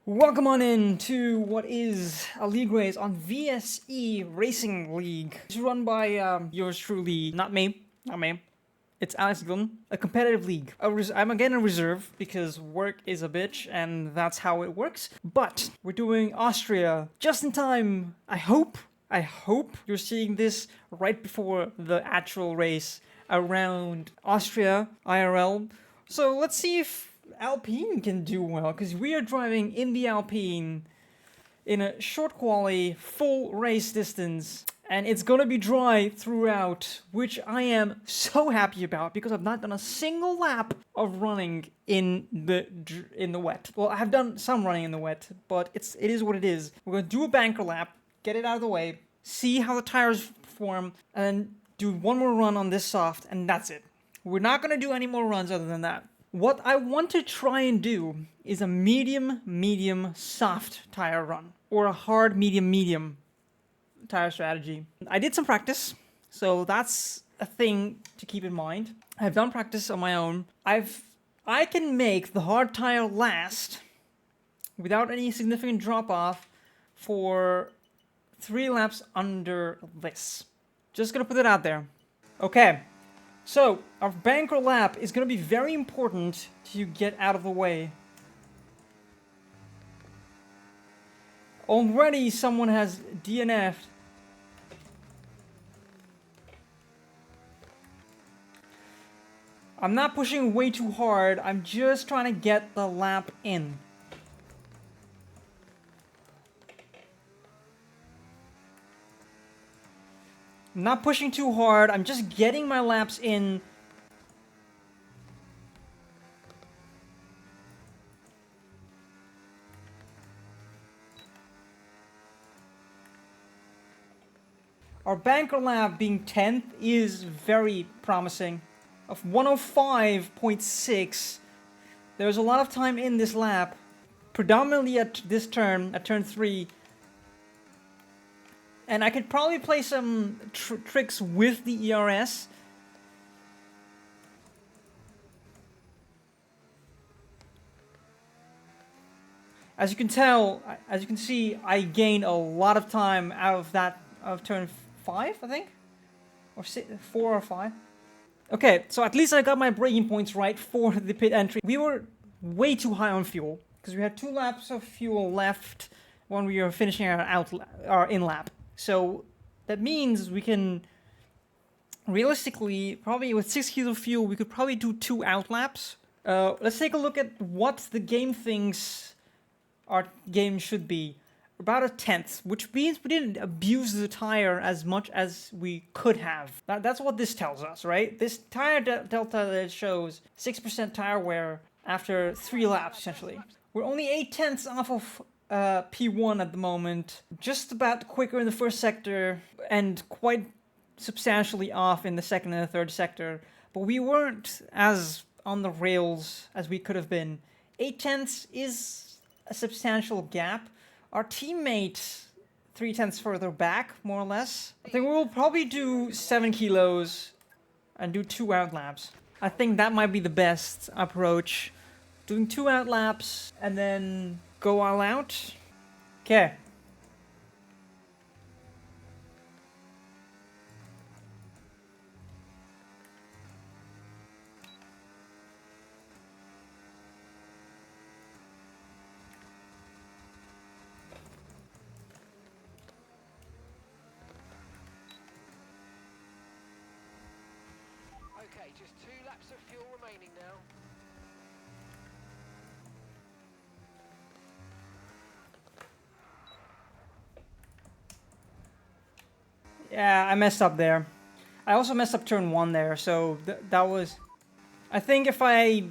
Welcome on in to what is a league race on VSE Racing League. It's run by yours truly, not me. It's Alex Glenn, a competitive league. I'm again a reserve because work is a bitch and that's how it works. But we're doing Austria just in time. I hope you're seeing this right before the actual race around Austria IRL. So let's see if Alpine can do well, because we are driving in the Alpine in a short quali, full race distance, and it's gonna be dry throughout, which I am so happy about because I've not done a single lap of running in the wet. Well, I have done some running in the wet, but it is what it is. We're gonna do a banker lap, get it out of the way, see how the tires perform, and do one more run on this soft, and that's it. We're not gonna do any more runs other than that. What I want to try and do is a medium, soft tire run, or a hard, medium tire strategy. I did some practice, so that's a thing to keep in mind. I've done practice on my own. I can make the hard tire last without any significant drop off for 3 laps under this. Just gonna put it out there. Okay. So, our banker lap is going to be very important to get out of the way. Already someone has DNF'd. I'm not pushing way too hard, I'm just trying to get the lap in. I'm not pushing too hard, I'm just getting my laps in. Our banker lap being 10th is very promising. Of 105.6, there's a lot of time in this lap, predominantly at this turn, at turn 3. And I could probably play some tricks with the ERS. As you can tell, as you can see, I gained a lot of time out of that, of turn 5, I think? Or 4 or 5. Okay, so at least I got my braking points right for the pit entry. We were way too high on fuel, because we had 2 laps of fuel left when we were finishing our in-lap. So that means we can realistically, probably with 6 kilos of fuel, we could probably do 2 out laps. Let's take a look at what the game thinks our game should be. About a 10th, which means we didn't abuse the tire as much as we could have. That's what this tells us, right? This tire delta that shows 6% tire wear after 3 laps, essentially. We're only 8/10 off of P1 at the moment, just about quicker in the first sector and quite substantially off in the second and the third sector, but we weren't as on the rails as we could have been. 8/10 is a substantial gap. Our teammate 3/10 further back, more or less. I think we'll probably do 7 kilos and do 2 out laps. I think that might be the best approach. Doing 2 out laps and then go all out. Okay. Okay, just 2 laps of fuel remaining now. Yeah, I messed up there. I also messed up turn 1 there, so that was... I think if I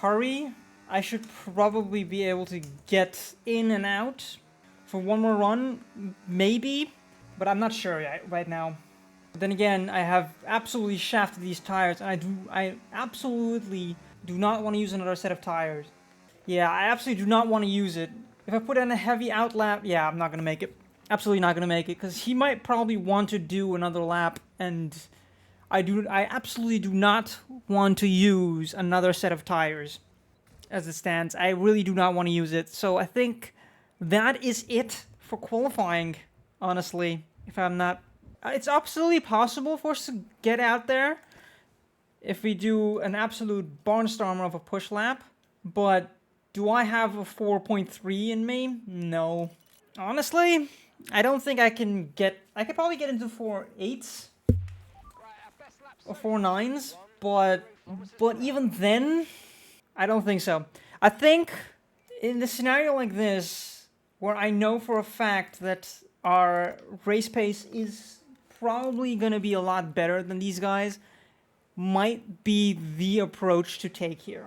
hurry, I should probably be able to get in and out for one more run, maybe, but I'm not sure yet, right now. But then again, I have absolutely shafted these tires, and I absolutely do not want to use another set of tires. Yeah, I absolutely do not want to use it. If I put in a heavy out lap, yeah, I'm not going to make it. Absolutely not going to make it, because he might probably want to do another lap, and I absolutely do not want to use another set of tires as it stands. I really do not want to use it, so I think that is it for qualifying, honestly. If I'm not... It's absolutely possible for us to get out there if we do an absolute barnstormer of a push lap. But do I have a 4.3 in me? No. Honestly, I don't think I can get... I could probably get into 4.8s or 4.9s, but even then, I don't think so. I think in a scenario like this, where I know for a fact that our race pace is probably going to be a lot better than these guys, might be the approach to take here.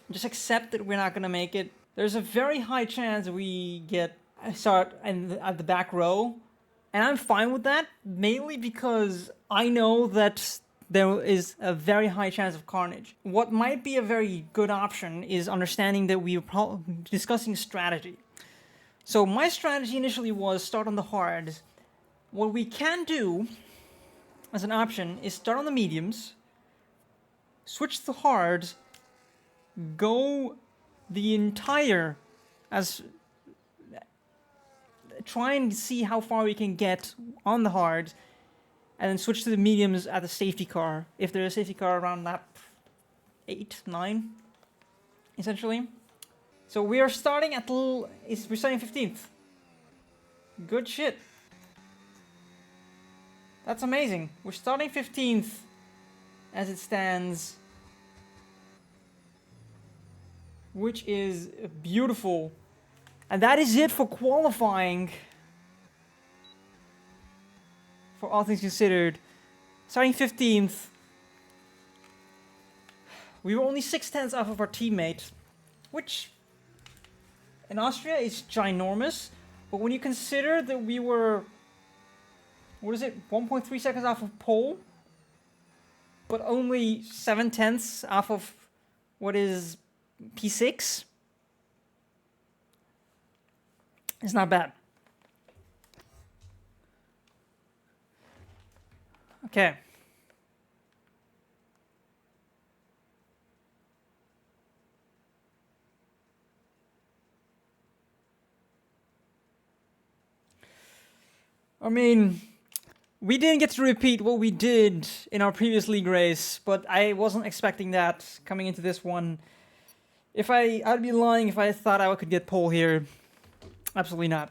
Just accept that we're not going to make it. There's a very high chance we start at the back row, and I'm fine with that, mainly because I know that there is a very high chance of carnage. What might be a very good option is understanding that we are discussing strategy. So my strategy initially was start on the hards. What we can do as an option is start on the mediums, switch to the hards, go the entire try and see how far we can get on the hards, and then switch to the mediums at the safety car, if there's a safety car around lap 8, 9, essentially. So we are starting at we're starting 15th. Good shit. That's amazing. We're starting 15th as it stands, which is beautiful. And that is it for qualifying. For all things considered, starting 15th. We were only 6/10 off of our teammate, which in Austria is ginormous. But when you consider that we were, 1.3 seconds off of pole, but only 7/10 off of what is P6, it's not bad. Okay. I mean, we didn't get to repeat what we did in our previous league race, but I wasn't expecting that coming into this one. I'd be lying if I thought I could get pole here. Absolutely not.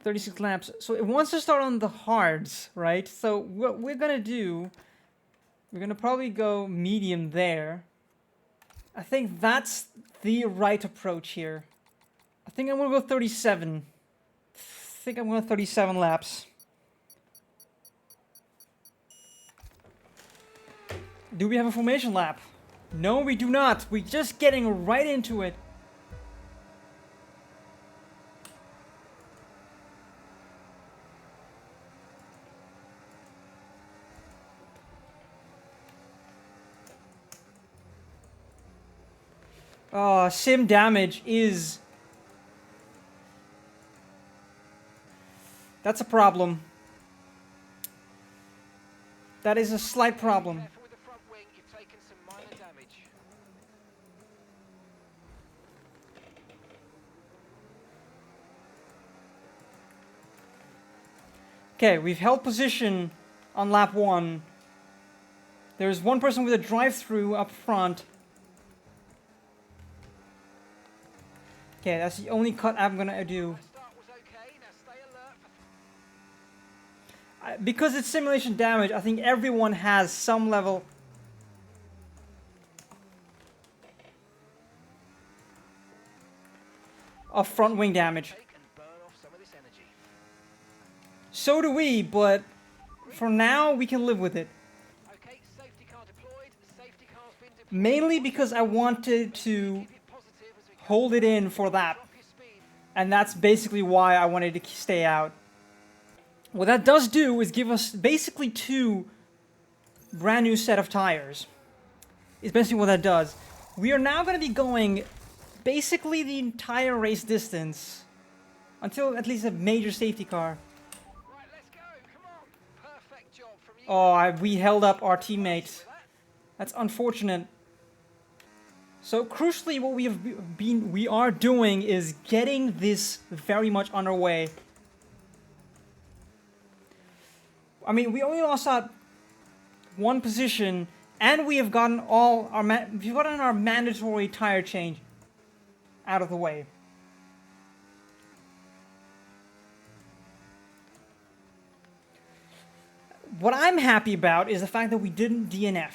"36 laps. So it wants to start on the hards, right? So what we're gonna do, we're gonna probably go medium there. I think that's the right approach here. I think I'm gonna go 37. I think I'm going 37 laps. Do we have a formation lap? No, we do not. We're just getting right into it. Sim damage is... That's a problem. That is a slight problem. Careful with the front wing, you've taken some minor damage. Okay, we've held position on lap 1. There's one person with a drive-through up front. Okay, that's the only cut I'm gonna do. Start was okay, now stay alert for Because it's simulation damage, I think everyone has some level of front wing damage. take and burn off some of this energy. So do we, but for now we can live with it. Okay, safety car deployed. Safety car's been deployed. Mainly because I wanted to Keep it positive as we go hold it in for that. off your speed. And that's basically why I wanted to stay out. What that does do is give us basically 2 brand new set of tires. Is basically what that does. We are now going to be going basically the entire race distance until at least a major safety car. Right, let's go. Come on. Perfect job from you. Oh, we held up our teammate. That's unfortunate. So crucially, what we are doing is getting this very much underway. I mean, we only lost out one position, and we have gotten we've gotten our mandatory tire change out of the way. What I'm happy about is the fact that we didn't DNF.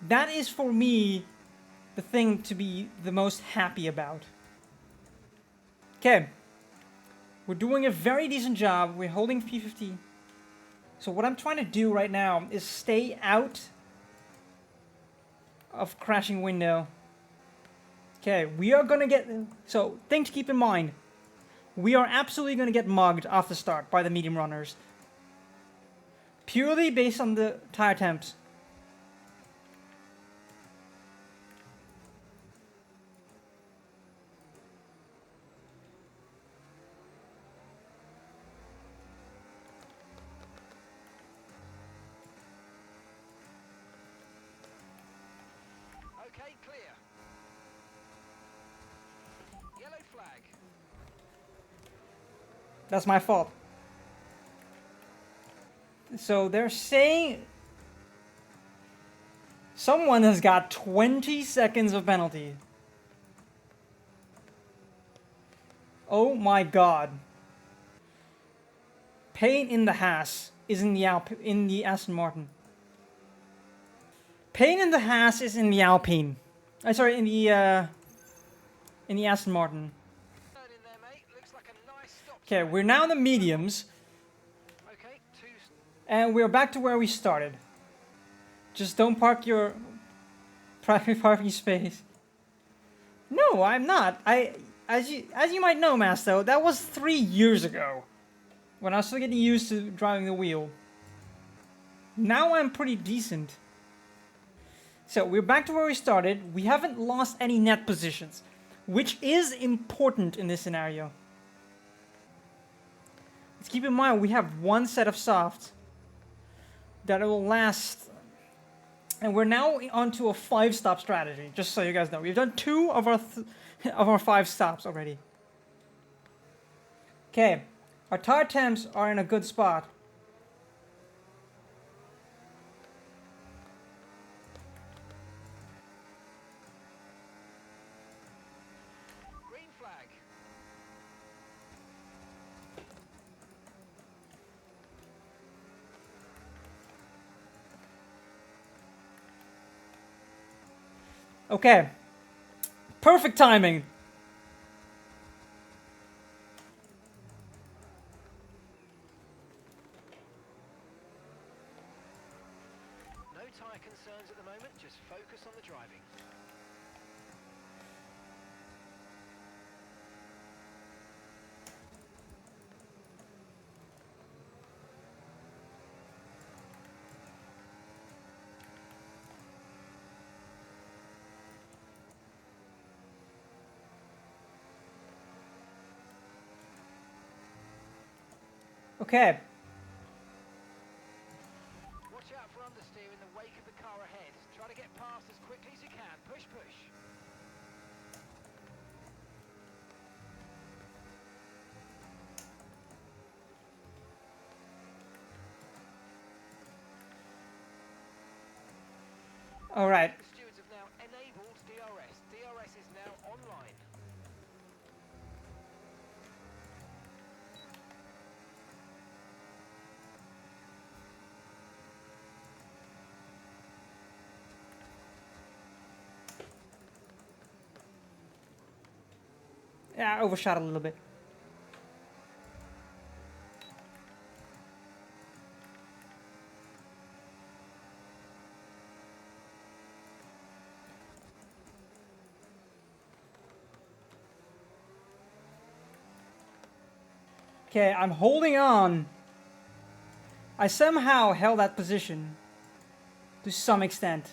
That is, for me, the thing to be the most happy about. Okay. We're doing a very decent job. We're holding P50. So what I'm trying to do right now is stay out of crashing window. Okay, we are gonna get... So, thing to keep in mind. We are absolutely gonna get mugged off the start by the medium runners. Purely based on the tire temps. Okay, clear. Yellow flag. That's my fault. So they're saying someone has got 20 seconds of penalty. Oh my god. Pain in the Haas is in the Aston Martin. Pain in the Haas is in the Alpine. In the Aston Martin. Turn in there, mate. Looks like a nice stop. Okay, we're now in the mediums. Okay, And we're back to where we started. Just don't park your private parking space. No, I'm not. As you might know, Masto, that was 3 years ago. When I was still getting used to driving the wheel. Now I'm pretty decent. So we're back to where we started. We haven't lost any net positions, which is important in this scenario. Let's keep in mind we have one set of softs that will last, and we're now onto a 5-stop strategy. Just so you guys know, we've done 2 of our 5 stops already. Okay, our tire temps are in a good spot. green flag. Okay, perfect timing. No tyre concerns at the moment, just focus on the driving. Okay, Watch out for understeer in the wake of the car ahead. Try to get past as quickly as you can. Push, push. all right. The stewards have now enabled DRS. DRS is now online. Yeah, I overshot a little bit. Okay, I'm holding on. I somehow held that position to some extent.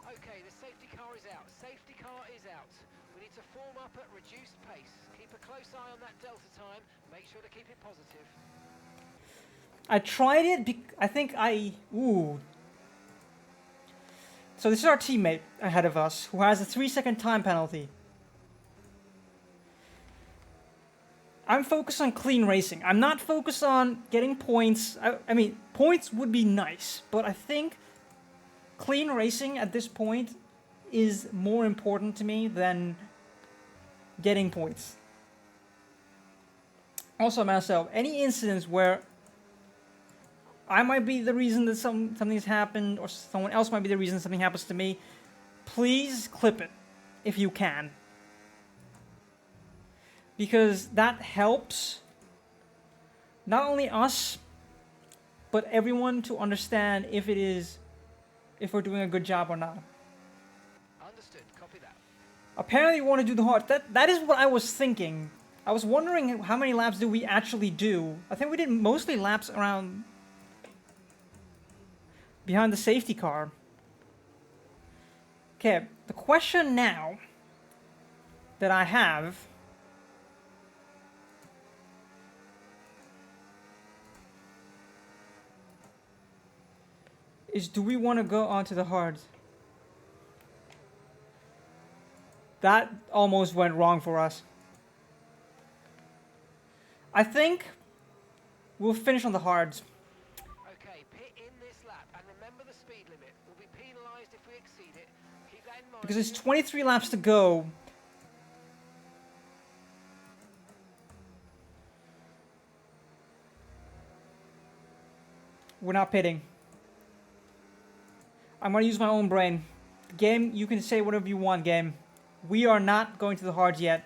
Okay, the safety car is out. Safety car is out. We need to form up at reduced pace. Keep a close eye on that delta time. Make sure to keep it positive. I tried it, I think ooh. So this is our teammate ahead of us, who has a 3-second time penalty. I'm focused on clean racing. I'm not focused on getting points. I mean, points would be nice, but I think clean racing at this point is more important to me than getting points. Also, myself, any incidents where I might be the reason that something's happened, or someone else might be the reason something happens to me, please clip it if you can. Because that helps not only us, but everyone to understand if we're doing a good job or not. Understood. Copy that. Apparently we want to do the hard. That is what I was thinking. I was wondering how many laps do we actually do. I think we did mostly laps around behind the safety car. Okay, the question now that I have is, do we want to go onto the hards? That almost went wrong for us. I think we'll finish on the hards. Okay, pit in this lap and remember the speed limit. We'll be penalised if we exceed it. Keep that in mind. Because there's 23 laps to go. We're not pitting. I'm going to use my own brain. Game, you can say whatever you want, game. We are not going to the hards yet.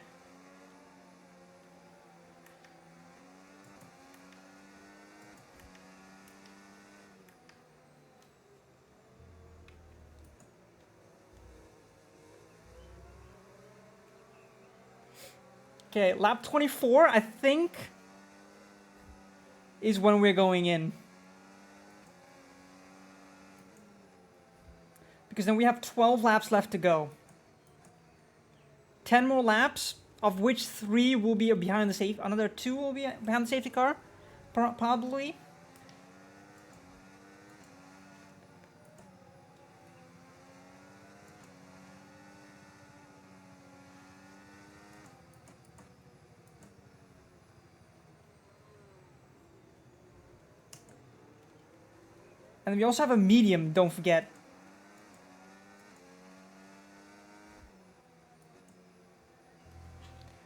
Okay, lap 24, I think, is when we're going in. Because then we have 12 laps left to go. 10 more laps, of which 3 will be behind the safety. Another 2 will be behind the safety car, probably. And we also have a medium, don't forget.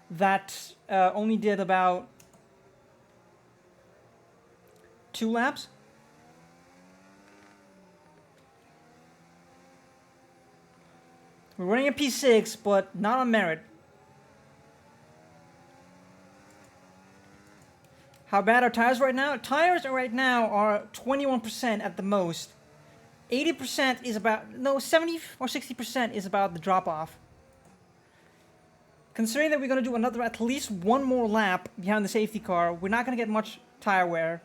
That only did about 2 laps. We're running a P6, but not on merit. How bad are tires right now? Tires right now are 21% at the most. 80% is about, no, 70 or 60% is about the drop-off. Considering that we're going to do another, at least one more lap behind the safety car, we're not going to get much tire wear.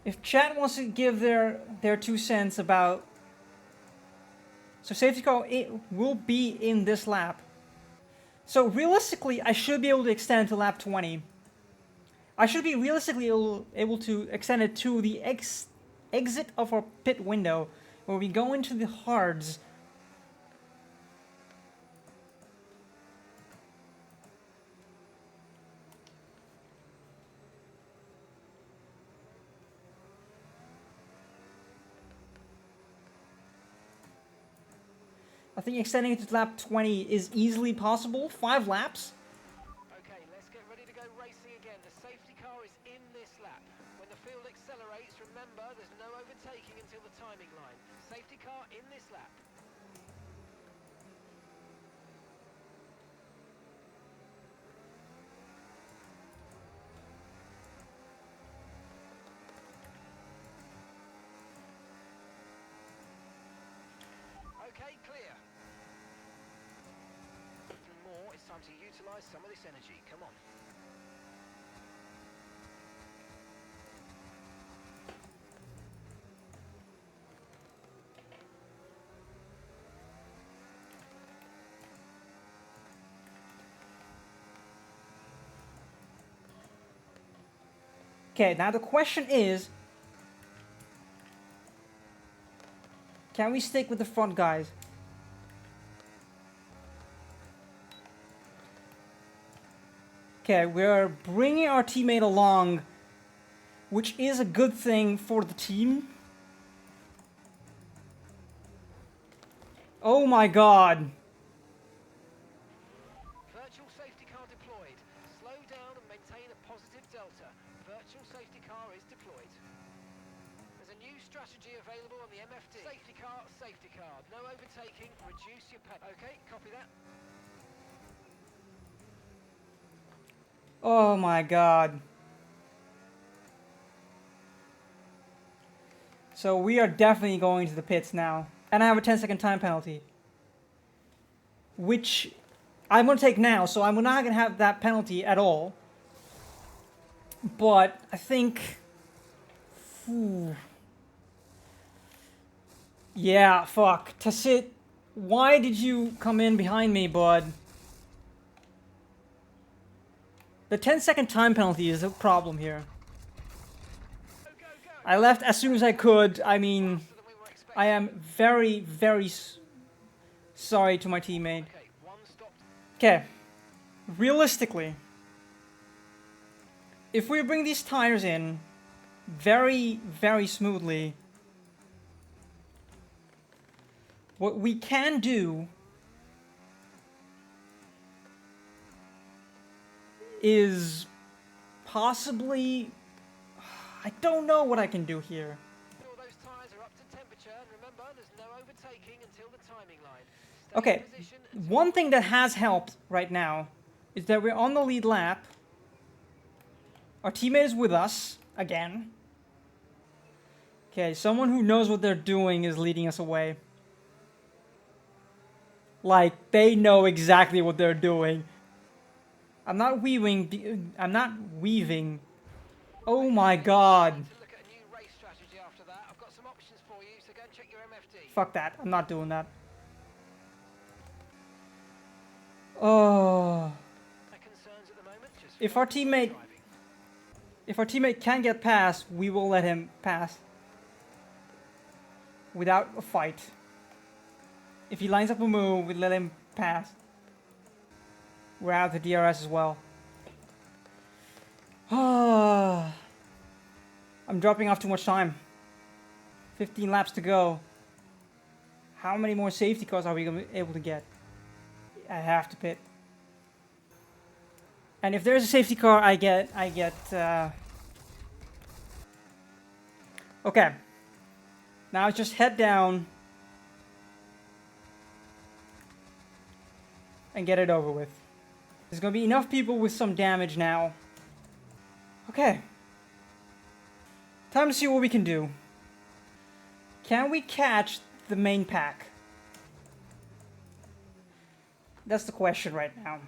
If chat wants to give their 2 cents about... So safety car will be in this lap. So realistically, I should be able to extend to lap 20. I should be realistically able to extend it to the exit of our pit window, where we go into the hards. I think extending it to lap 20 is easily possible. 5 laps. Okay, let's get ready to go racing again. The safety car is in this lap. When the field accelerates, remember there's no overtaking until the timing line. Safety car in this lap. Okay, clear. More, it's time to utilize some of this energy. Come on. Okay, now the question is, can we stick with the front guys? Okay, we're bringing our teammate along, which is a good thing for the team. Oh my god. Virtual safety car deployed. Slow down and maintain a positive delta. Virtual safety car is deployed. There's a new strategy available on the MFD. Safety car. No overtaking, reduce your pace. Okay, copy that. Oh my god. So we are definitely going to the pits now. And I have a 10-second time penalty. Which I'm going to take now, so I'm not going to have that penalty at all. But I think... Phew. Yeah, fuck. Tassit, why did you come in behind me, bud? The 10-second time penalty is a problem here. I left as soon as I could. I mean, I am very, very sorry to my teammate. Okay, realistically, if we bring these tires in very, very smoothly, what we can do is possibly... I don't know what I can do here. All those tires are up to temperature, and remember, there's no overtaking until the timing line. Stay Okay, in position until one thing that has helped right now is that we're on the lead lap. Our teammate is with us again. Okay, someone who knows what they're doing is leading us away. Like, they know exactly what they're doing. I'm not weaving. Oh my god. to look at a new race strategy after that. I've got some options for you, so go and check your MFD. Fuck that. I'm not doing that. Oh. No concerns at the moment, just If our focus on teammate... driving. If our teammate can get past, we will let him pass. Without a fight. If he lines up a move, we let him pass. We're out of the DRS as well. I'm dropping off too much time. 15 laps to go. How many more safety cars are we gonna be able to get? I have to pit. And if there's a safety car, I get, okay. Now just head down and get it over with. There's gonna be enough people with some damage now. Okay. Time to see what we can do. Can we catch the main pack? That's the question right now.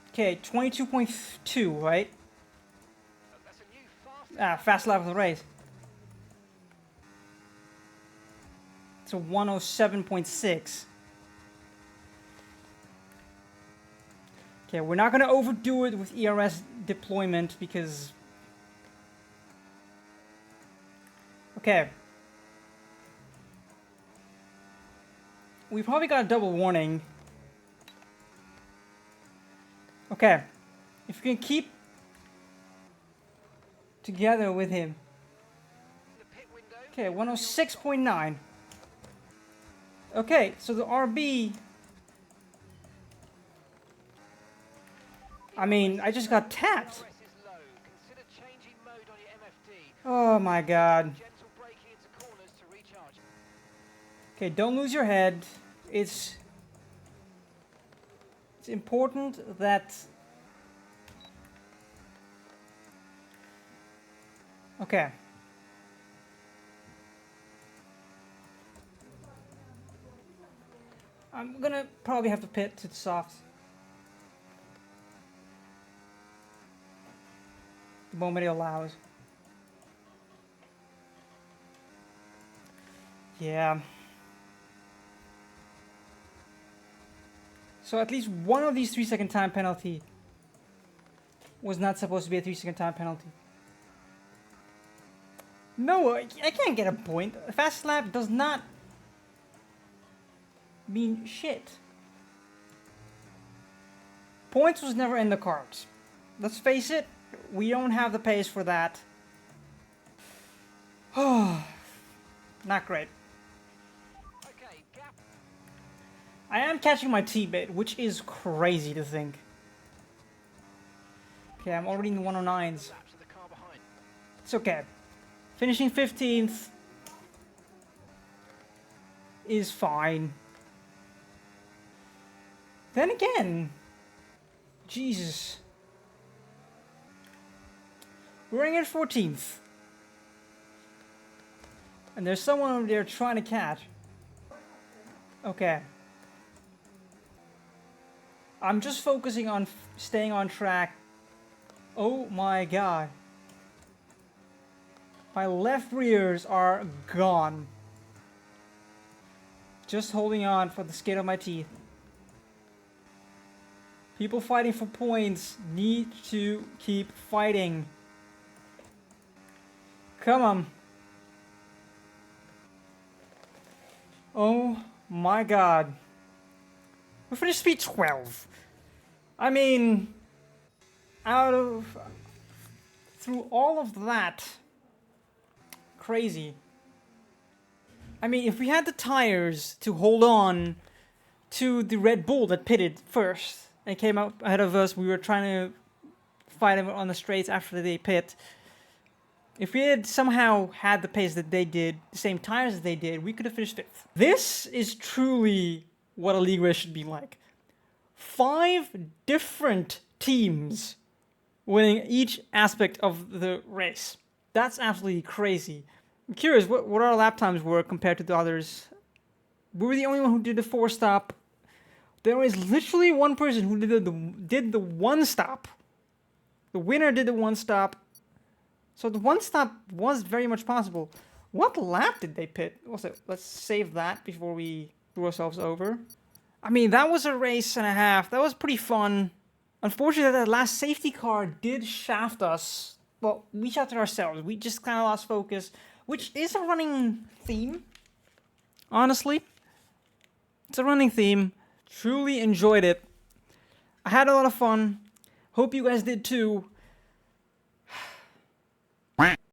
Okay, 22.2, right? That's a new Fast lap of the race. It's a 107.6. Okay, we're not gonna overdo it with ERS deployment because... Okay. We probably got a double warning. Okay. If we can keep together with him. the pit window. Okay, 106.9. Okay, so the RB... I mean, I just got tapped. DRS is low. Consider changing mode on your MFD. Oh my god. Gentle braking into corners to recharge. Okay, don't lose your head. It's important that... Okay. I'm gonna probably have to pit to the soft. The moment it allows. Yeah. So at least one of these 3-second time penalty was not supposed to be a 3-second time penalty. No, I can't get a point. A fast lap does not mean shit. Points was never in the cards. Let's face it, we don't have the pace for that. Not great. Okay, gap. I am catching my T-bit, which is crazy to think. Okay, I'm already in the 109s. Laps of the car behind. It's okay. Finishing 15th is fine. Then again, Jesus. We're running at 14th. And there's someone over there trying to catch. Okay. I'm just focusing on staying on track. Oh my god. My left rears are gone. Just holding on for the skin of my teeth. People fighting for points need to keep fighting. Come on. Oh my god. We finished speed 12. I mean, through all of that, crazy. I mean, if we had the tires to hold on to the Red Bull that pitted first and came out ahead of us, we were trying to fight them on the straights after they pit. If we had somehow had the pace that they did, the same tires that they did, we could have finished 5th. This is truly what a league race should be like. 5 different teams winning each aspect of the race. That's absolutely crazy. I'm curious what our lap times were compared to the others. We were the only one who did the 4-stop. There was literally one person who did the 1-stop. The winner did the 1-stop. So the 1-stop was very much possible. What lap did they pit? Also, let's save that before we screw ourselves over. I mean, that was a race and a half. That was pretty fun. Unfortunately, that last safety car did shaft us. Well, we shafted ourselves. We just kind of lost focus, which is a running theme. Honestly, it's a running theme. Truly enjoyed it. I had a lot of fun. Hope you guys did too.